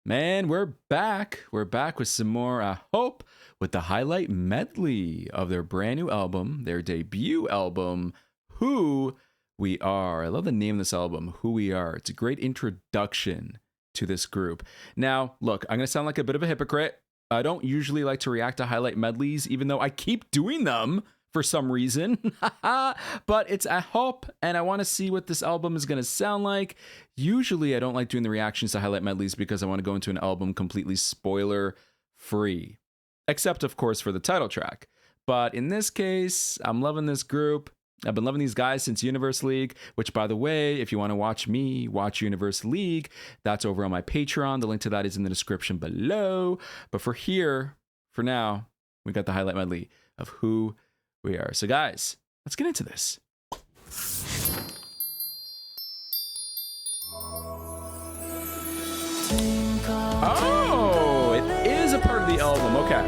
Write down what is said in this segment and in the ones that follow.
Man, we're back. We're back with some more Hope with the highlight medley of their brand new album, their debut album, Who We Are. I love the name of this album, Who We Are. It's a great introduction to this group. Now, look, I'm going to sound like a bit of a hypocrite. I don't usually like to react to highlight medleys, even though I keep doing them for some reason. But it's AHOF, and I want to see what this album is going to sound like. Usually, I don't like doing the reactions to highlight medleys because I want to go into an album completely spoiler-free. Except, of course, for the title track. But in this case, I'm loving this group. I've been loving these guys since Universe League, which, by the way, if you want to watch me watch Universe League, that's over on my Patreon. The link to that is in the description below. But for now, we got the highlight medley of Who We Are. So guys, let's get into this. Oh, it is a part of the album. Okay.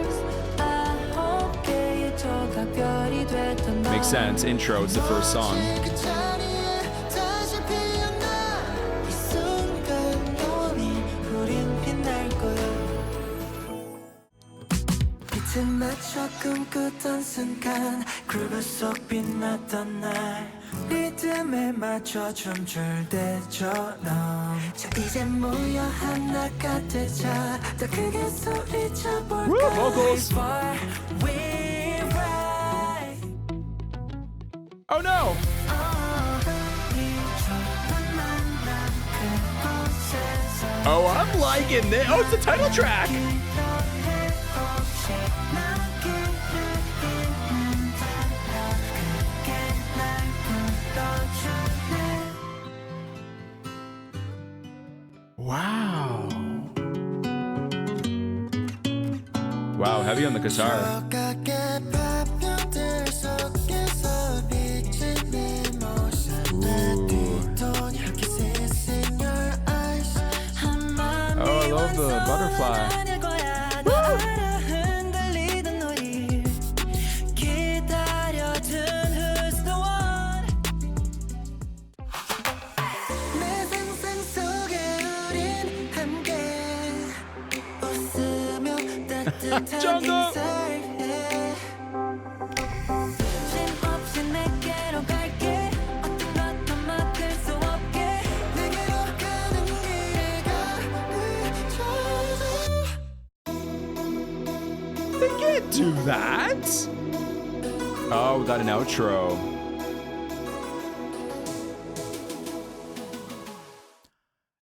Makes sense. Intro, it's the first song. Woo, vocals. Oh no! Oh, I'm liking this. Oh, it's the title track. Wow. Wow, heavy on the guitar. Oh, I love the butterfly. Jungle. They can't do that. Oh, we got an outro.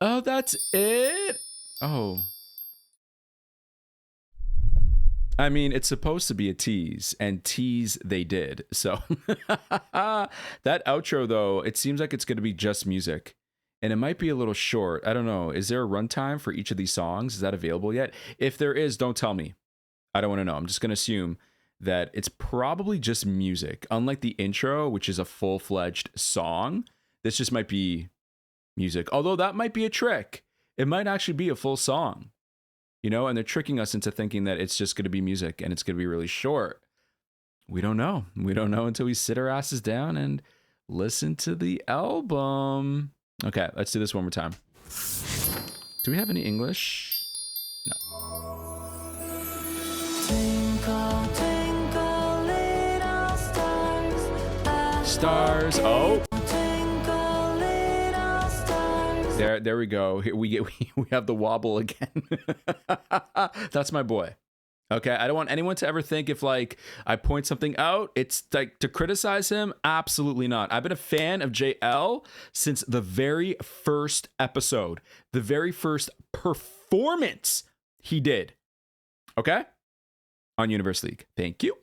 Oh, that's it? Oh. I mean, it's supposed to be a tease, and tease they did. So that outro, though, it seems like it's going to be just music. And it might be a little short. I don't know. Is there a runtime for each of these songs? Is that available yet? If there is, don't tell me. I don't want to know. I'm just going to assume that it's probably just music. Unlike the intro, which is a full-fledged song, this just might be music. Although that might be a trick. It might actually be a full song. You know, and they're tricking us into thinking that it's just going to be music and it's going to be really short. We don't know. We don't know until we sit our asses down and listen to the album. Okay, let's do this one more time. Do we have any English? No. Stars. Oh. There we go. Here we have the wobble again. That's my boy. Okay, I don't want anyone to ever think if like I point something out, it's like to criticize him. Absolutely not. I've been a fan of JL since the very first episode, the very first performance he did. Okay, on Universe League. Thank you.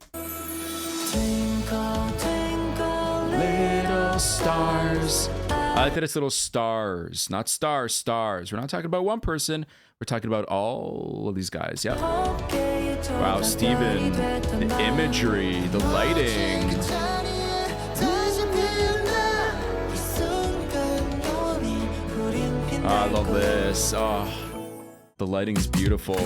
Twinkle, twinkle, little stars. I like that it's little stars, not stars. We're not talking about one person. We're talking about all of these guys. Yep. Wow, Steven. The imagery, the lighting. Oh, I love this. Oh, the lighting is beautiful.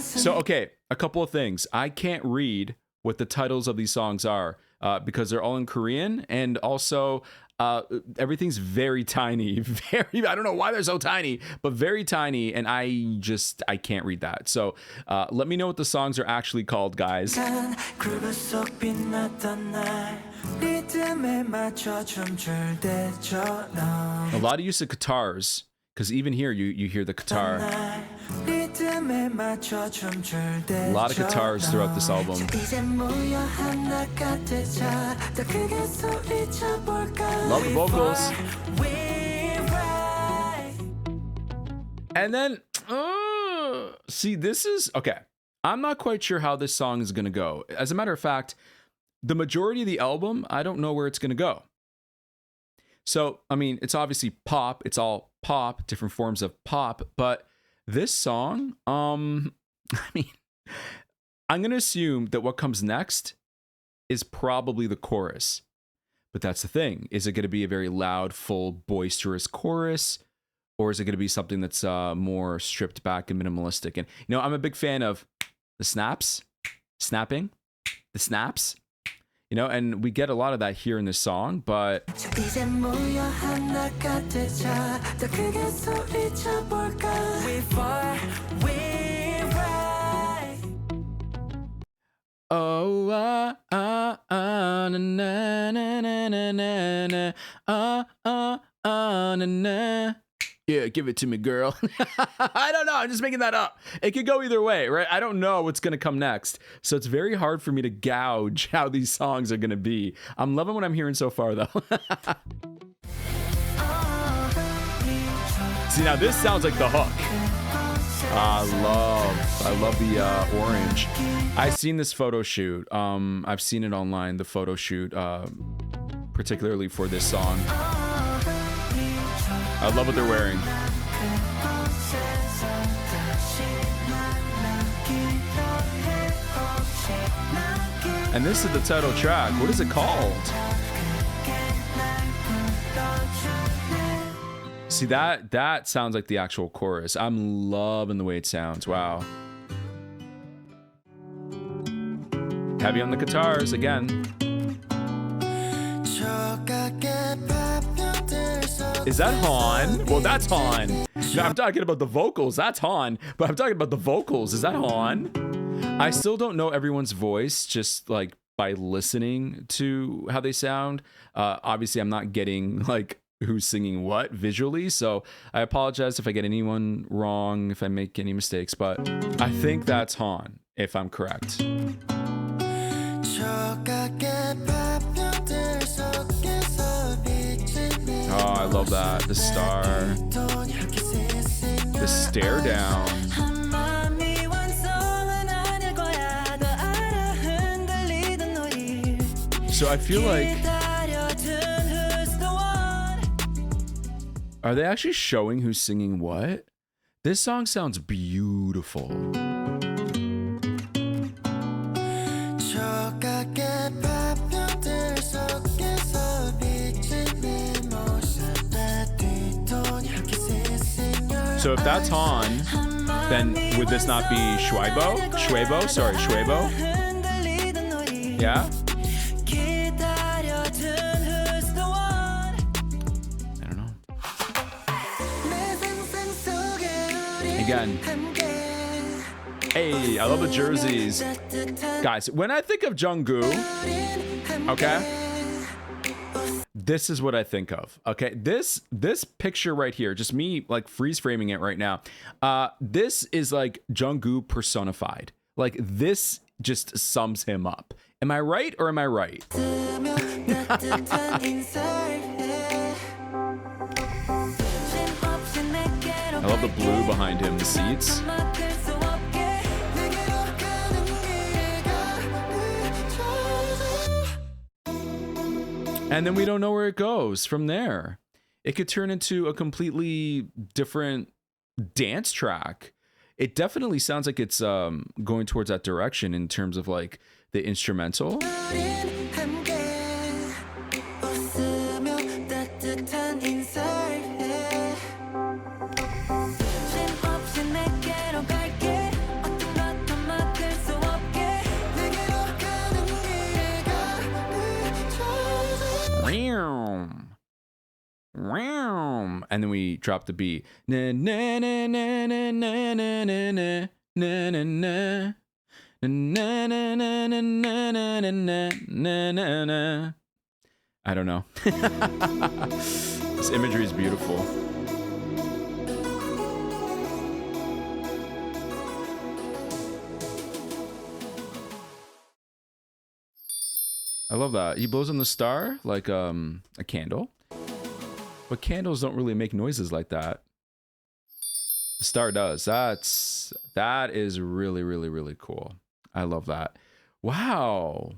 So, okay, a couple of things. I can't read what the titles of these songs are because they're all in Korean. And also, Everything's very tiny. Very, I don't know why they're so tiny, but very tiny. And I can't read that. So let me know what the songs are actually called, guys. A lot of use of guitars, because even here you hear the guitar. A lot of guitars throughout this album. Love the vocals. And then, see, this is, okay. I'm not quite sure how this song is going to go. As a matter of fact, the majority of the album, I don't know where it's going to go. So, I mean, it's obviously pop. It's all pop, different forms of pop. But this song, I mean, I'm going to assume that what comes next is probably the chorus. But that's the thing. Is it going to be a very loud, full, boisterous chorus? Or is it going to be something that's more stripped back and minimalistic? And, you know, I'm a big fan of the snaps, snapping, the snaps. You know, and we get a lot of that here in this song, but oh, na na na na na na na. Yeah, give it to me, girl. I don't know. I'm just making that up. It could go either way, right? I don't know what's going to come next. So it's very hard for me to gauge how these songs are going to be. I'm loving what I'm hearing so far, though. See, now this sounds like the hook. I love the orange. I've seen this photo shoot. I've seen it online, the photo shoot, particularly for this song. I love what they're wearing. And this is the title track. What is it called? See, that sounds like the actual chorus. I'm loving the way it sounds. Wow. Heavy on the guitars again. Is that Han? Well, that's Han. No, I'm talking about the vocals. That's Han. But I'm talking about the vocals. Is that Han? I still don't know everyone's voice just like by listening to how they sound. Obviously, I'm not getting like who's singing what visually. So I apologize if I get anyone wrong, if I make any mistakes. But I think that's Han, if I'm correct. Oh, I love that. The star. The stare down. So I feel like... Are they actually showing who's singing what? This song sounds beautiful. So if that's Han, then would this not be shuaibo? Shuaibo? Sorry, shuaibo? Yeah? I don't know. Again. Hey, I love the jerseys. Guys, when I think of jeongwoo, okay? This is what I think of. Okay, this picture right here, just me like freeze framing it right now. This is like jeongwoo personified. Like this just sums him up. Am I right or am I right? I love the blue behind him, the seats. And then we don't know where it goes from there. It could turn into a completely different dance track. It definitely sounds like it's going towards that direction in terms of like the instrumental. and then we drop the B. Na na na na na na na na na na na na. Na na na na na na na na na na. I don't know. This imagery is beautiful. I love that. He blows on the star like a candle. But candles don't really make noises like that. The star does. That is really, really, really cool. I love that. Wow.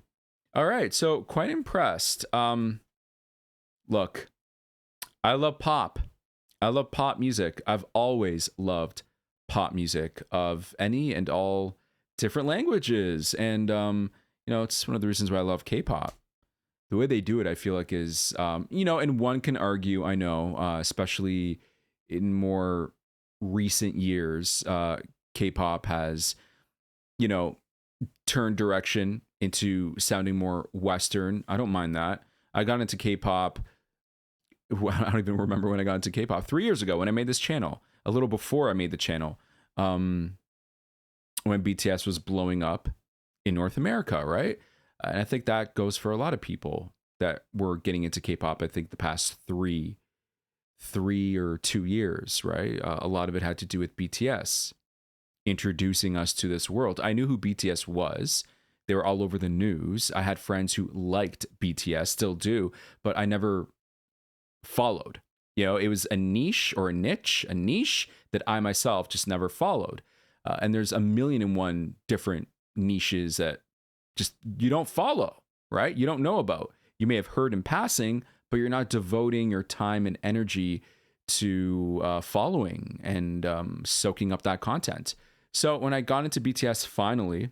All right, so quite impressed. Look, I love pop. I love pop music. I've always loved pop music of any and all different languages. And, it's one of the reasons why I love K-pop. The way they do it, I feel like is, and one can argue, I know, especially in more recent years, K-pop has, turned direction into sounding more Western. I don't mind that. I got into K-pop. I don't even remember when I got into K-pop. 3 years ago when I made this channel. A little before I made the channel. When BTS was blowing up in North America, right? And I think that goes for a lot of people that were getting into K-pop. I think the past three or 2 years, right? A lot of it had to do with BTS introducing us to this world. I knew who BTS was. They were all over the news. I had friends who liked BTS, still do, but I never followed. It was a niche that I myself just never followed. And there's a million and one different niches that just you don't follow, right? You don't know about. You may have heard in passing, but you're not devoting your time and energy to following and soaking up that content. So when I got into BTS finally,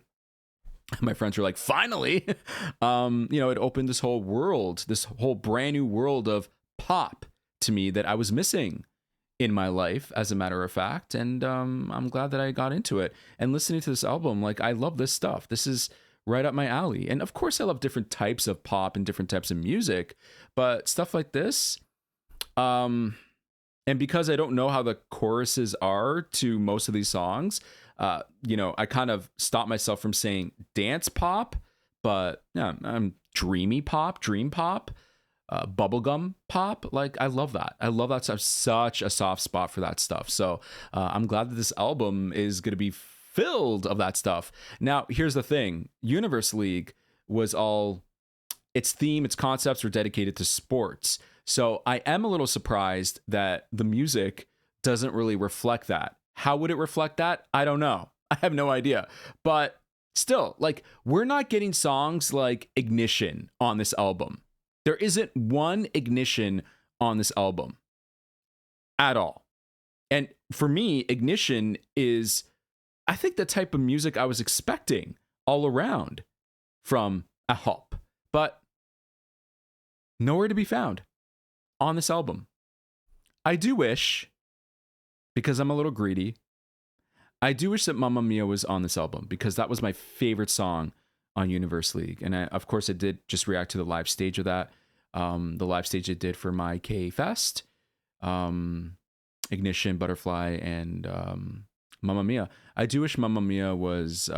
my friends were like, finally, it opened this whole world, this whole brand new world of pop to me that I was missing in my life, as a matter of fact. And I'm glad that I got into it. And listening to this album, like, I love this stuff. This is right up my alley. And of course, I love different types of pop and different types of music, but stuff like this, and because I don't know how the choruses are to most of these songs, I kind of stopped myself from saying dance pop, but I'm dreamy pop, dream pop, bubblegum pop. Like, I love that. I love that stuff. Such a soft spot for that stuff. So I'm glad that this album is going to be filled of that stuff. Now, here's the thing. Universe League was all, its theme, its concepts were dedicated to sports. So I am a little surprised that the music doesn't really reflect that. How would it reflect that? I don't know. I have no idea. But still, like, we're not getting songs like Ignition on this album. There isn't one Ignition on this album at all. And for me, Ignition is, I think, the type of music I was expecting all around from AHOF. But nowhere to be found on this album. I do wish, because I'm a little greedy, I do wish that Mamma Mia was on this album, because that was my favorite song on Universe League. And of course, I did just react to the live stage of that. The live stage I did for my K-Fest, Ignition, Butterfly, and Mamma Mia. I do wish Mamma Mia was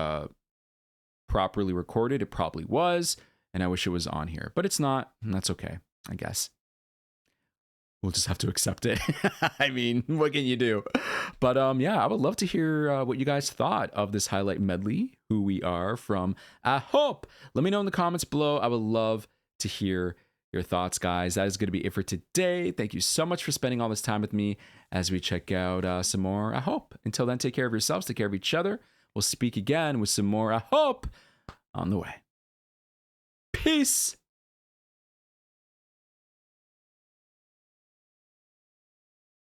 properly recorded. It probably was, and I wish it was on here. But it's not, and that's okay, I guess. We'll just have to accept it. I mean, what can you do? But I would love to hear what you guys thought of this highlight medley, Who We Are from AHOF. Let me know in the comments below. I would love to hear your thoughts, guys. That is going to be it for today. Thank you so much for spending all this time with me as we check out some more AHOF. Until then, take care of yourselves, take care of each other. We'll speak again with some more AHOF on the way. Peace.